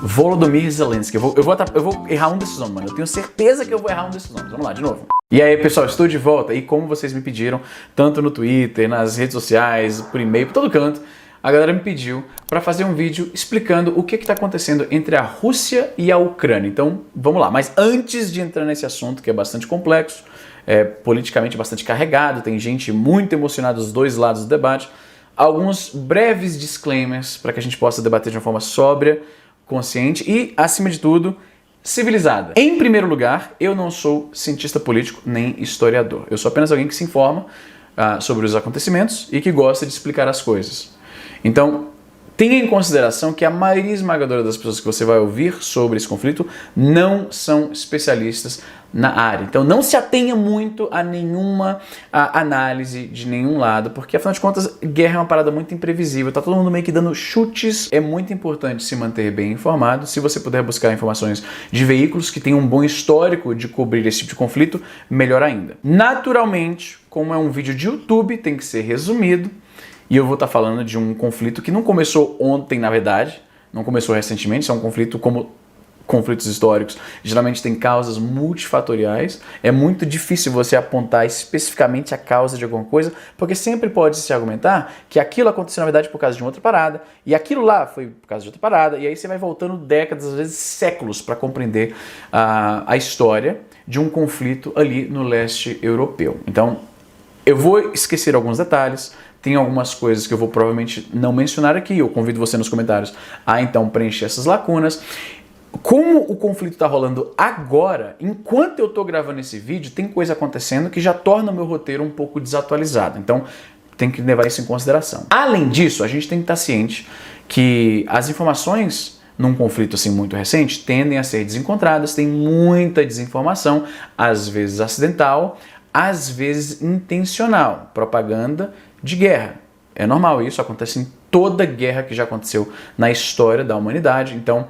Volodymyr Zelensky. Eu vou errar um desses nomes, mano. Eu tenho certeza que eu vou errar um desses nomes. Vamos lá, de novo. E aí, pessoal, estou de volta. E como vocês me pediram, tanto no Twitter, nas redes sociais, por e-mail, por todo canto, a galera me pediu para fazer um vídeo explicando o que está acontecendo entre a Rússia e a Ucrânia. Então, vamos lá. Mas antes de entrar nesse assunto, que é bastante complexo, politicamente bastante carregado, tem gente muito emocionada dos dois lados do debate, alguns breves disclaimers para que a gente possa debater de uma forma sóbria, consciente e, acima de tudo, civilizada. Em primeiro lugar, eu não sou cientista político nem historiador. Eu sou apenas alguém que se informa sobre os acontecimentos e que gosta de explicar as coisas. Então, tenha em consideração que a maioria esmagadora das pessoas que você vai ouvir sobre esse conflito não são especialistas na área. Então não se atenha muito a nenhuma análise de nenhum lado, porque afinal de contas, guerra é uma parada muito imprevisível, tá todo mundo meio que dando chutes. É muito importante se manter bem informado. Se você puder buscar informações de veículos que tenham um bom histórico de cobrir esse tipo de conflito, melhor ainda. Naturalmente, como é um vídeo de YouTube, tem que ser resumido. E eu vou estar falando de um conflito que não começou ontem, na verdade, não começou recentemente, é um conflito como conflitos históricos, geralmente tem causas multifatoriais. É muito difícil você apontar especificamente a causa de alguma coisa, porque sempre pode se argumentar que aquilo aconteceu, na verdade, por causa de uma outra parada, e aquilo lá foi por causa de outra parada, e aí você vai voltando décadas, às vezes séculos, para compreender a história de um conflito ali no leste europeu. Então, eu vou esquecer alguns detalhes, tem algumas coisas que eu vou provavelmente não mencionar aqui, eu convido você nos comentários a então preencher essas lacunas. Como o conflito está rolando agora, enquanto eu estou gravando esse vídeo, tem coisa acontecendo que já torna o meu roteiro um pouco desatualizado, então tem que levar isso em consideração. Além disso, a gente tem que estar ciente que as informações num conflito assim muito recente tendem a ser desencontradas, tem muita desinformação, às vezes acidental, às vezes intencional, propaganda de guerra. É normal, isso acontece em toda guerra que já aconteceu na história da humanidade, então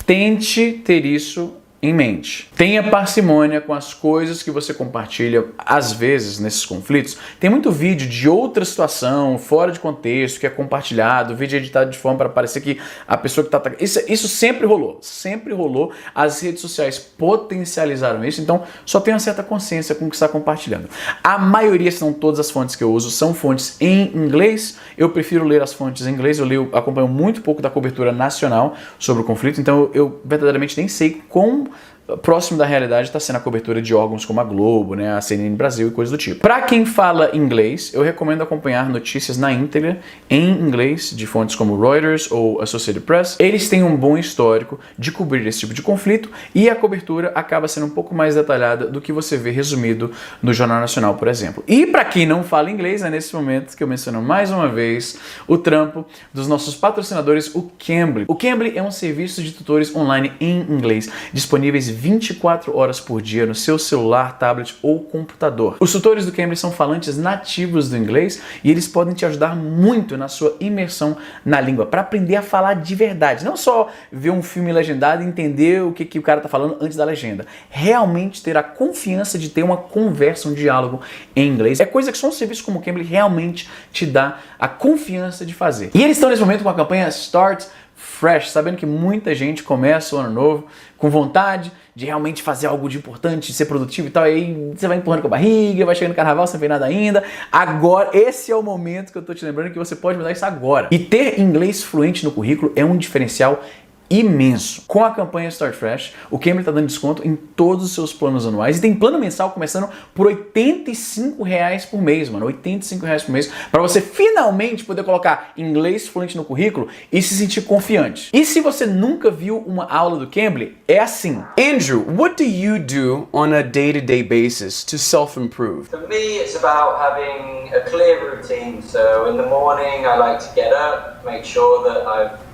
tente ter isso em mente. Tenha parcimônia com as coisas que você compartilha, às vezes, nesses conflitos. Tem muito vídeo de outra situação, fora de contexto, que é compartilhado, vídeo editado de forma para parecer que a pessoa que está... Isso sempre rolou. As redes sociais potencializaram isso, então só tenha uma certa consciência com o que está compartilhando. A maioria, se não todas as fontes que eu uso, são fontes em inglês. Eu prefiro ler as fontes em inglês, acompanho muito pouco da cobertura nacional sobre o conflito, então eu verdadeiramente nem sei como próximo da realidade está sendo a cobertura de órgãos como a Globo, né, a CNN Brasil e coisas do tipo. Para quem fala inglês, eu recomendo acompanhar notícias na íntegra em inglês de fontes como Reuters ou Associated Press. Eles têm um bom histórico de cobrir esse tipo de conflito e a cobertura acaba sendo um pouco mais detalhada do que você vê resumido no Jornal Nacional, por exemplo. E para quem não fala inglês, é nesse momento que eu menciono mais uma vez o trampo dos nossos patrocinadores, o Cambly. O Cambly é um serviço de tutores online em inglês, disponíveis 24 horas por dia no seu celular, tablet ou computador. Os tutores do Cambly são falantes nativos do inglês e eles podem te ajudar muito na sua imersão na língua, para aprender a falar de verdade. Não só ver um filme legendado e entender o que o cara tá falando antes da legenda. Realmente ter a confiança de ter uma conversa, um diálogo em inglês. É coisa que só um serviço como o Cambly realmente te dá a confiança de fazer. E eles estão nesse momento com a campanha Start Fresh, sabendo que muita gente começa o ano novo com vontade de realmente fazer algo de importante, de ser produtivo e tal, e aí você vai empurrando com a barriga, vai chegando no carnaval sem ver nada ainda. Agora, esse é o momento que eu tô te lembrando que você pode mudar isso agora. E ter inglês fluente no currículo é um diferencial imenso. Com a campanha Start Fresh, o Cambly está dando desconto em todos os seus planos anuais e tem plano mensal começando por R$85 por mês, mano. R$85 por mês, para você finalmente poder colocar inglês fluente no currículo e se sentir confiante. E se você nunca viu uma aula do Cambly, é assim. Andrew, what do you do on a day-to-day basis to self-improve? For me, it's about having a clear routine. So in the morning, I like to get up, make sure that I've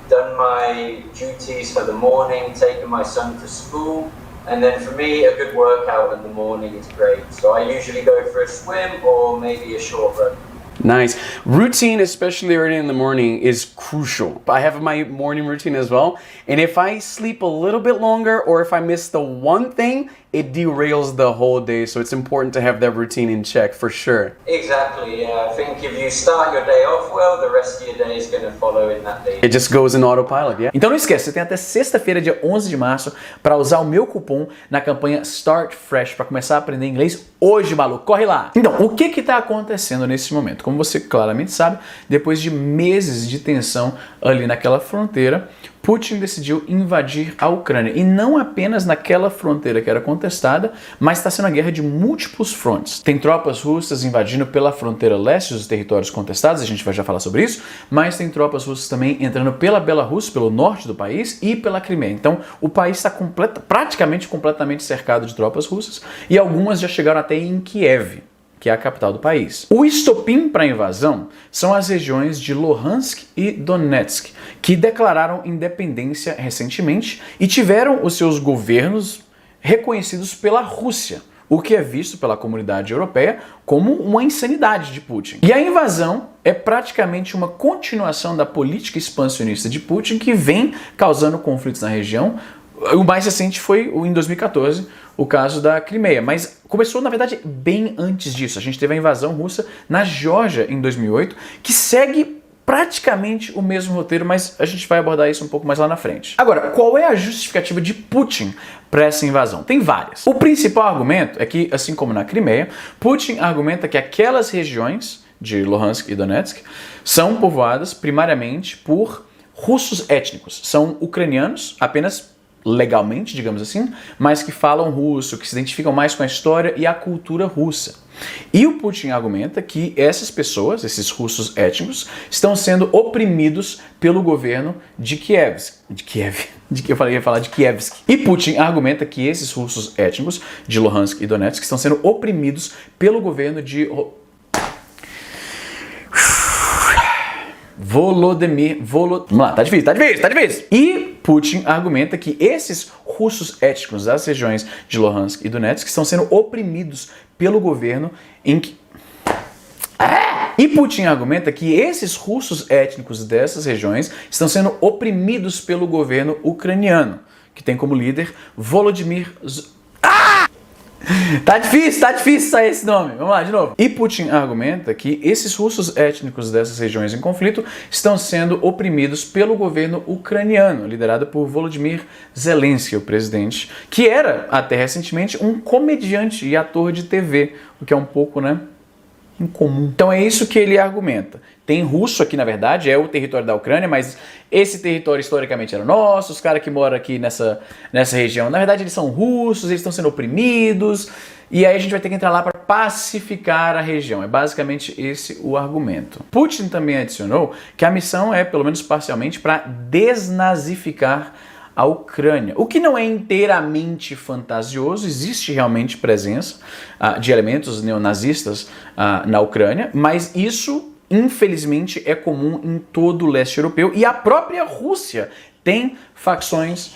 done my duties for the morning, taken my son to school, and then for me, a good workout in the morning is great. So I usually go for a swim or maybe a short run. Nice. Routine, especially early in the morning, is crucial. I have my morning routine as well, and if I sleep a little bit longer or if I miss the one thing, it derails the whole day. So it's important to have that routine in check for sure. Exactly, yeah. I think if you start your day off well, the rest of your day is going to follow in that day. It just goes in autopilot, yeah. Então não esquece, você tem até sexta-feira, dia 11 de março, para usar o meu cupom na campanha Start Fresh para começar a aprender inglês hoje, maluco. Corre lá! Então, o que está acontecendo nesse momento? Como você claramente sabe, depois de meses de tensão ali naquela fronteira, Putin decidiu invadir a Ucrânia. E não apenas naquela fronteira que era contestada, mas está sendo uma guerra de múltiplos frontes. Tem tropas russas invadindo pela fronteira leste os territórios contestados, a gente vai já falar sobre isso, mas tem tropas russas também entrando pela Belarus, pelo norte do país, e pela Crimeia. Então, o país está praticamente completamente cercado de tropas russas, e algumas já chegaram até em Kiev, que é a capital do país. O estopim para a invasão são as regiões de Luhansk e Donetsk, que declararam independência recentemente e tiveram os seus governos reconhecidos pela Rússia, o que é visto pela comunidade europeia como uma insanidade de Putin. E a invasão é praticamente uma continuação da política expansionista de Putin, que vem causando conflitos na região. O mais recente foi em 2014, o caso da Crimeia, mas começou, na verdade, bem antes disso. A gente teve a invasão russa na Geórgia em 2008, que segue praticamente o mesmo roteiro, mas a gente vai abordar isso um pouco mais lá na frente. Agora, qual é a justificativa de Putin para essa invasão? Tem várias. O principal argumento é que, assim como na Crimeia, Putin argumenta que aquelas regiões de Luhansk e Donetsk são povoadas primariamente por russos étnicos. São ucranianos, apenas legalmente, digamos assim, mas que falam russo, que se identificam mais com a história e a cultura russa. E o Putin argumenta que essas pessoas, esses russos étnicos, estão sendo oprimidos pelo governo de Kievsk. E Putin argumenta que esses russos étnicos de Luhansk e Donetsk estão sendo oprimidos pelo governo de Vamos lá, tá difícil. E Putin argumenta que esses russos étnicos das regiões de Luhansk e Donetsk estão sendo oprimidos pelo governo em que... E Putin argumenta que esses russos étnicos dessas regiões estão sendo oprimidos pelo governo ucraniano, que tem como líder Volodymyr Tá difícil sair esse nome. Vamos lá, de novo. E Putin argumenta que esses russos étnicos dessas regiões em conflito estão sendo oprimidos pelo governo ucraniano, liderado por Volodymyr Zelensky, o presidente, que era, até recentemente, um comediante e ator de TV, o que é um pouco, incomum. Então é isso que ele argumenta. Tem russo aqui, na verdade, é o território da Ucrânia, mas esse território historicamente era nosso, os caras que moram aqui nessa região, na verdade eles são russos, eles estão sendo oprimidos, e aí a gente vai ter que entrar lá para pacificar a região. É basicamente esse o argumento. Putin também adicionou que a missão é, pelo menos parcialmente, para desnazificar a Ucrânia, o que não é inteiramente fantasioso. Existe realmente presença de elementos neonazistas na Ucrânia, mas isso, infelizmente, é comum em todo o leste europeu, e a própria Rússia tem facções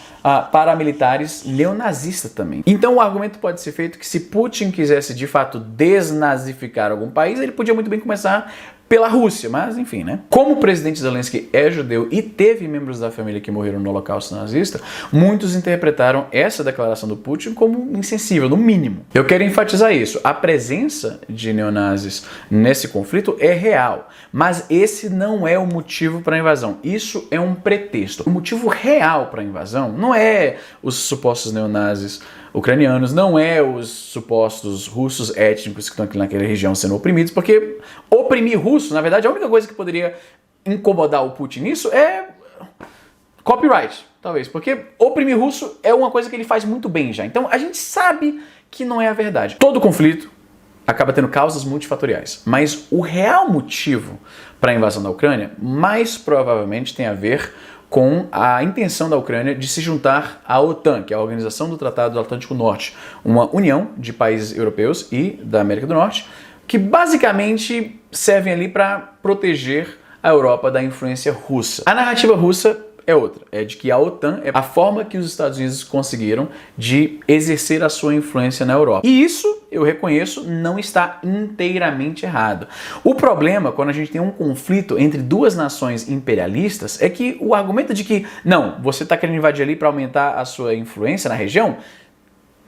paramilitares neonazistas também. Então o argumento pode ser feito que se Putin quisesse de fato desnazificar algum país, ele podia muito bem começar pela Rússia, mas enfim, Como o presidente Zelensky é judeu e teve membros da família que morreram no Holocausto nazista, muitos interpretaram essa declaração do Putin como insensível, no mínimo. Eu quero enfatizar isso. A presença de neonazis nesse conflito é real, mas esse não é o motivo para a invasão. Isso é um pretexto. O motivo real para a invasão não é os supostos neonazis ucranianos, não é os supostos russos étnicos que estão aqui naquela região sendo oprimidos, porque oprimir russo, na verdade, a única coisa que poderia incomodar o Putin nisso é copyright, talvez, porque oprimir russo é uma coisa que ele faz muito bem já. Então a gente sabe que não é a verdade. Todo conflito acaba tendo causas multifatoriais, mas o real motivo para a invasão da Ucrânia mais provavelmente tem a ver com a intenção da Ucrânia de se juntar à OTAN, que é a Organização do Tratado do Atlântico Norte, uma união de países europeus e da América do Norte, que basicamente servem ali para proteger a Europa da influência russa. A narrativa russa é outra, é de que a OTAN é a forma que os Estados Unidos conseguiram de exercer a sua influência na Europa. E isso, eu reconheço, não está inteiramente errado. O problema, quando a gente tem um conflito entre duas nações imperialistas, é que o argumento de que, não, você está querendo invadir ali para aumentar a sua influência na região,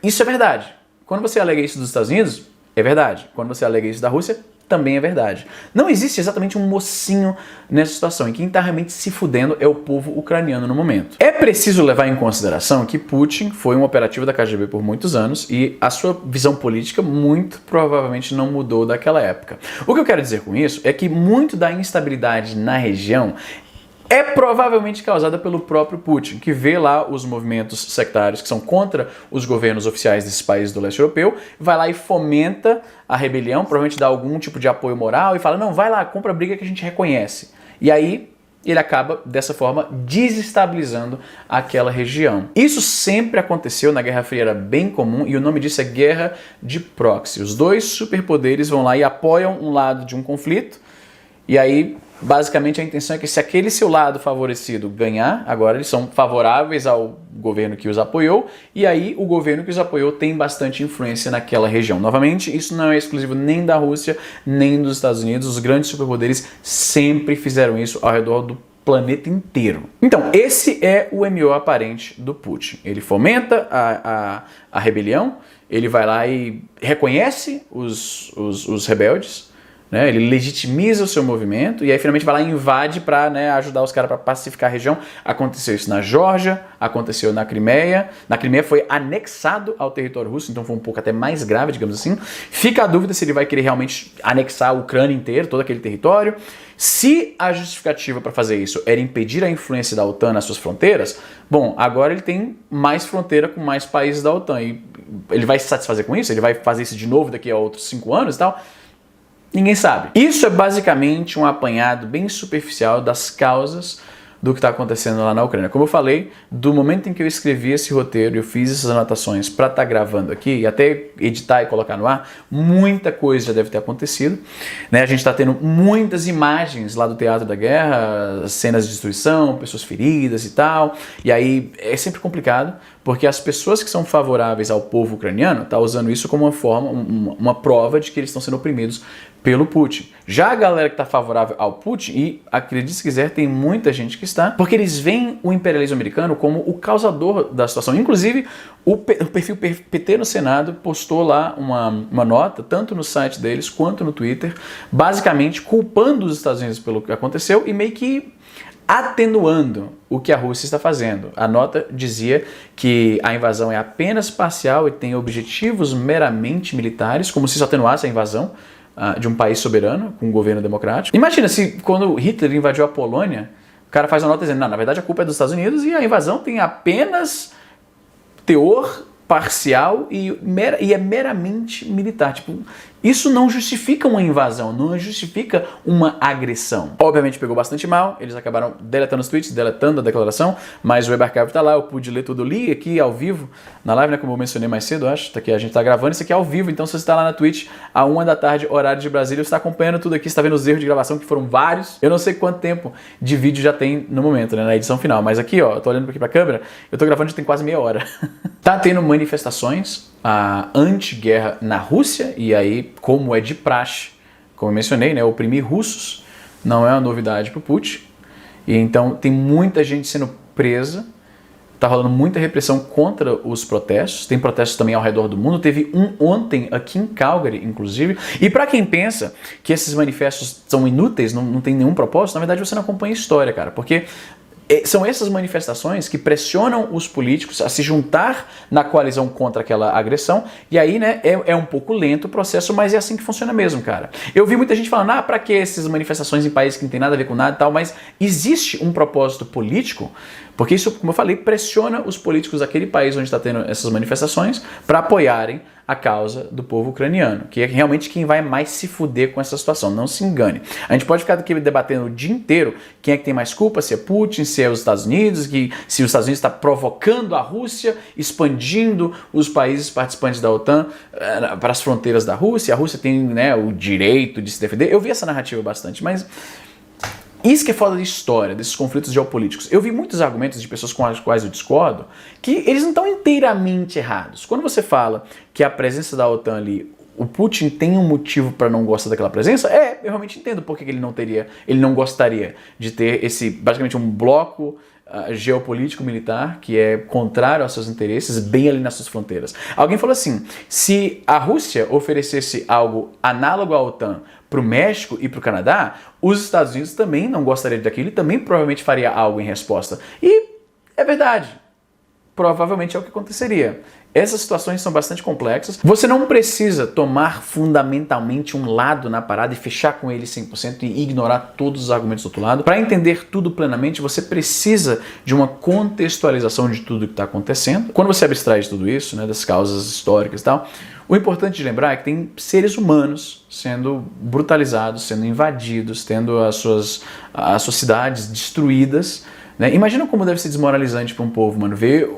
isso é verdade. Quando você alega isso dos Estados Unidos, é verdade. Quando você alega isso da Rússia, também é verdade. Não existe exatamente um mocinho nessa situação, e quem está realmente se fudendo é o povo ucraniano no momento. É preciso levar em consideração que Putin foi um operativo da KGB por muitos anos e a sua visão política muito provavelmente não mudou daquela época. O que eu quero dizer com isso é que muito da instabilidade na região é provavelmente causada pelo próprio Putin, que vê lá os movimentos sectários que são contra os governos oficiais desses países do leste europeu, vai lá e fomenta a rebelião, provavelmente dá algum tipo de apoio moral e fala, não, vai lá, compra a briga que a gente reconhece. E aí ele acaba, dessa forma, desestabilizando aquela região. Isso sempre aconteceu na Guerra Fria, era bem comum, e o nome disso é guerra de proxy. Os dois superpoderes vão lá e apoiam um lado de um conflito, e aí basicamente a intenção é que se aquele seu lado favorecido ganhar, agora eles são favoráveis ao governo que os apoiou, e aí o governo que os apoiou tem bastante influência naquela região. Novamente, isso não é exclusivo nem da Rússia, nem dos Estados Unidos, os grandes superpoderes sempre fizeram isso ao redor do planeta inteiro. Então, esse é o MO aparente do Putin. Ele fomenta a rebelião, ele vai lá e reconhece os rebeldes, né? Ele legitimiza o seu movimento e aí finalmente vai lá e invade para, né, ajudar os caras para pacificar a região. Aconteceu isso na Geórgia, aconteceu na Crimeia. Na Crimeia foi anexado ao território russo, então foi um pouco até mais grave, digamos assim. Fica a dúvida se ele vai querer realmente anexar a Ucrânia inteira, todo aquele território. Se a justificativa para fazer isso era impedir a influência da OTAN nas suas fronteiras, bom, agora ele tem mais fronteira com mais países da OTAN. E ele vai se satisfazer com isso? Ele vai fazer isso de novo daqui a outros 5 anos e tal? Ninguém sabe. Isso é basicamente um apanhado bem superficial das causas do que está acontecendo lá na Ucrânia. Como eu falei, do momento em que eu escrevi esse roteiro, eu fiz essas anotações para estar gravando aqui e até editar e colocar no ar, muita coisa já deve ter acontecido, né? A gente está tendo muitas imagens lá do teatro da guerra, cenas de destruição, pessoas feridas e tal, e aí é sempre complicado, porque as pessoas que são favoráveis ao povo ucraniano estão usando isso como uma forma, uma prova de que eles estão sendo oprimidos pelo Putin. Já a galera que está favorável ao Putin, e acredite se quiser, tem muita gente que está, porque eles veem o imperialismo americano como o causador da situação. Inclusive, o perfil PT no Senado postou lá uma nota, tanto no site deles quanto no Twitter, basicamente culpando os Estados Unidos pelo que aconteceu e meio que atenuando o que a Rússia está fazendo. A nota dizia que a invasão é apenas parcial e tem objetivos meramente militares, como se isso atenuasse a invasão de um país soberano, com um governo democrático. Imagina se quando Hitler invadiu a Polônia, o cara faz uma nota dizendo, não, na verdade a culpa é dos Estados Unidos e a invasão tem apenas teor parcial e é meramente militar. Tipo, isso não justifica uma invasão, não justifica uma agressão. Obviamente pegou bastante mal, eles acabaram deletando os tweets, deletando a declaração, mas o Web Archive tá lá, eu pude ler tudo, li aqui ao vivo, na live, né, como eu mencionei mais cedo, acho, tá aqui, a gente tá gravando isso aqui ao vivo, então se você tá lá na Twitch, à 1 da tarde, horário de Brasília, você tá acompanhando tudo aqui, você tá vendo os erros de gravação, que foram vários, eu não sei quanto tempo de vídeo já tem no momento, né, na edição final, mas aqui, ó, eu tô olhando aqui pra câmera, eu tô gravando já tem quase meia hora. Tá tendo manifestações anti-guerra na Rússia, e aí, como é de praxe, como eu mencionei, né, oprimir russos não é uma novidade para o Putin, e então tem muita gente sendo presa, tá rolando muita repressão contra os protestos, tem protestos também ao redor do mundo, teve um ontem aqui em Calgary, inclusive, e para quem pensa que esses manifestos são inúteis, não tem nenhum propósito, na verdade você não acompanha a história, cara, porque são essas manifestações que pressionam os políticos a se juntar na coalizão contra aquela agressão, e aí, né, é um pouco lento o processo, mas é assim que funciona mesmo, cara. Eu vi muita gente falando, pra que essas manifestações em países que não tem nada a ver com nada e tal, mas existe um propósito político, porque isso, como eu falei, pressiona os políticos daquele país onde está tendo essas manifestações para apoiarem a causa do povo ucraniano, que é realmente quem vai mais se fuder com essa situação, não se engane. A gente pode ficar aqui debatendo o dia inteiro quem é que tem mais culpa, se é Putin, se é os Estados Unidos, se os Estados Unidos está provocando a Rússia, expandindo os países participantes da OTAN para as fronteiras da Rússia, a Rússia tem, né, o direito de se defender. Eu vi essa narrativa bastante, mas isso que é foda de história, desses conflitos geopolíticos. Eu vi muitos argumentos de pessoas com as quais eu discordo, que eles não estão inteiramente errados. Quando você fala que a presença da OTAN ali, o Putin tem um motivo para não gostar daquela presença, eu realmente entendo por que ele não gostaria de ter esse, basicamente um bloco geopolítico-militar que é contrário aos seus interesses, bem ali nas suas fronteiras. Alguém falou assim, se a Rússia oferecesse algo análogo à OTAN para o México e para o Canadá, os Estados Unidos também não gostariam daquilo e também provavelmente faria algo em resposta. E é verdade. Provavelmente é o que aconteceria. Essas situações são bastante complexas. Você não precisa tomar fundamentalmente um lado na parada e fechar com ele 100% e ignorar todos os argumentos do outro lado. Para entender tudo plenamente, você precisa de uma contextualização de tudo que está acontecendo. Quando você abstrai de tudo isso, né, das causas históricas e tal, o importante de lembrar é que tem seres humanos sendo brutalizados, sendo invadidos, tendo as suas cidades destruídas. Né? Imagina como deve ser desmoralizante para um povo, mano, ver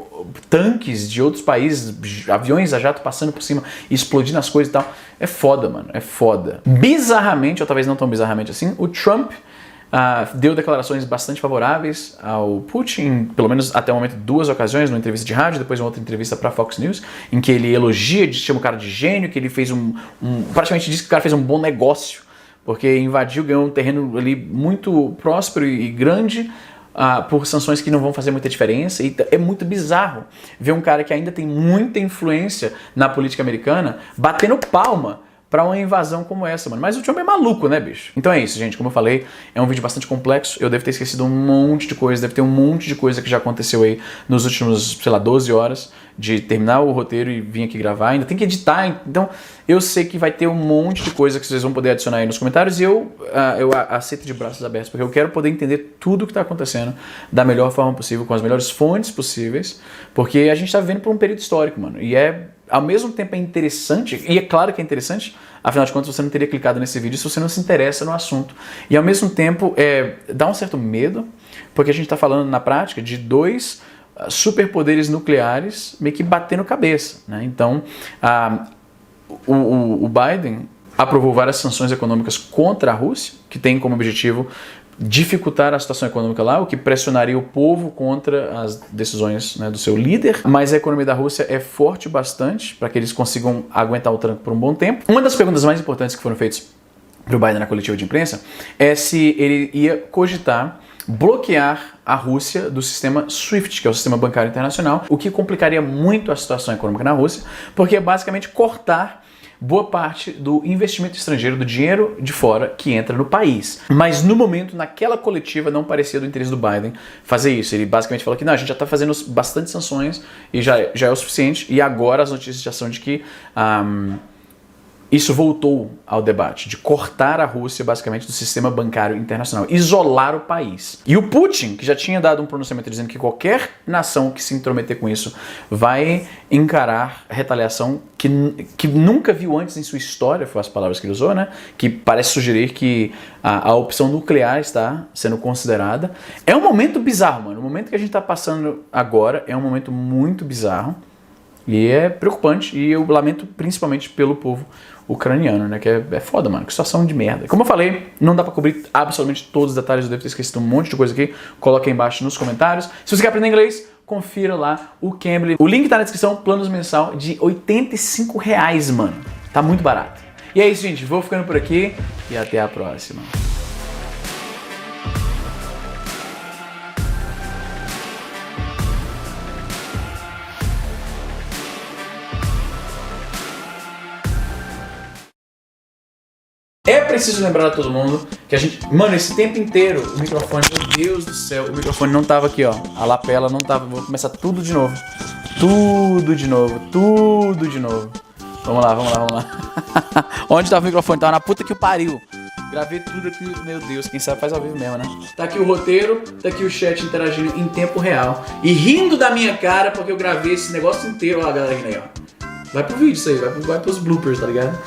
tanques de outros países, aviões a jato passando por cima e explodindo as coisas e tal. É foda, mano, é foda. Bizarramente, ou talvez não tão bizarramente assim, o Trump deu declarações bastante favoráveis ao Putin, pelo menos até o momento 2 ocasiões, numa entrevista de rádio, depois uma outra entrevista para Fox News, em que ele elogia, chama o cara de gênio, que ele fez praticamente diz que o cara fez um bom negócio, porque invadiu, ganhou um terreno ali muito próspero e grande, por sanções que não vão fazer muita diferença. E é muito bizarro ver um cara que ainda tem muita influência na política americana batendo palma pra uma invasão como essa, mano. Mas o Trump é maluco, né, bicho? Então é isso, gente. Como eu falei, é um vídeo bastante complexo. Eu devo ter esquecido um monte de coisa, deve ter um monte de coisa que já aconteceu aí nos últimos, sei lá, 12 horas de terminar o roteiro e vir aqui gravar. Ainda tem que editar, então eu sei que vai ter um monte de coisa que vocês vão poder adicionar aí nos comentários e eu aceito de braços abertos, porque eu quero poder entender tudo o que está acontecendo da melhor forma possível, com as melhores fontes possíveis, porque a gente está vivendo por um período histórico, mano, e ao mesmo tempo é interessante, e é claro que é interessante, afinal de contas você não teria clicado nesse vídeo se você não se interessa no assunto. E ao mesmo tempo dá um certo medo, porque a gente está falando na prática de 2 superpoderes nucleares meio que batendo cabeça, né? Então, o Biden aprovou várias sanções econômicas contra a Rússia, que tem como objetivo dificultar a situação econômica lá, o que pressionaria o povo contra as decisões, né, do seu líder. Mas a economia da Rússia é forte bastante para que eles consigam aguentar o tranco por um bom tempo. Uma das perguntas mais importantes que foram feitas para o Biden na coletiva de imprensa é se ele ia cogitar bloquear a Rússia do sistema SWIFT, que é o sistema bancário internacional, o que complicaria muito a situação econômica na Rússia, porque é basicamente cortar boa parte do investimento estrangeiro, do dinheiro de fora que entra no país. Mas no momento, naquela coletiva, não parecia do interesse do Biden fazer isso. Ele basicamente falou que não, a gente já está fazendo bastante sanções e já é o suficiente, e agora as notícias já são de que isso voltou ao debate de cortar a Rússia basicamente do sistema bancário internacional, isolar o país. E o Putin, que já tinha dado um pronunciamento dizendo que qualquer nação que se intrometer com isso vai encarar retaliação que nunca viu antes em sua história, foi as palavras que ele usou, né? Que parece sugerir que a opção nuclear está sendo considerada. É um momento bizarro, mano. O momento que a gente está passando agora é um momento muito bizarro. E é preocupante, e eu lamento principalmente pelo povo ucraniano, né? Que é foda, mano. Que situação de merda. Como eu falei, não dá pra cobrir absolutamente todos os detalhes, eu devo ter esquecido um monte de coisa aqui. Coloca aí embaixo nos comentários. Se você quer aprender inglês, confira lá o Cambly. O link tá na descrição, planos mensal de R$85, mano. Tá muito barato. E é isso, gente. Vou ficando por aqui e até a próxima. É preciso lembrar a todo mundo que a gente... Mano, esse tempo inteiro, o microfone, meu Deus do céu, o microfone não tava aqui, ó. A lapela não tava. Vou começar tudo de novo. Tudo de novo. Vamos lá. Onde tava o microfone? Tava na puta que o pariu. Gravei tudo aqui, meu Deus, quem sabe faz ao vivo mesmo, né? Tá aqui o roteiro, tá aqui o chat interagindo em tempo real. E rindo da minha cara porque eu gravei esse negócio inteiro. Ó, a galera rindo aí, ó. Vai pro vídeo isso aí, vai pros bloopers, tá ligado?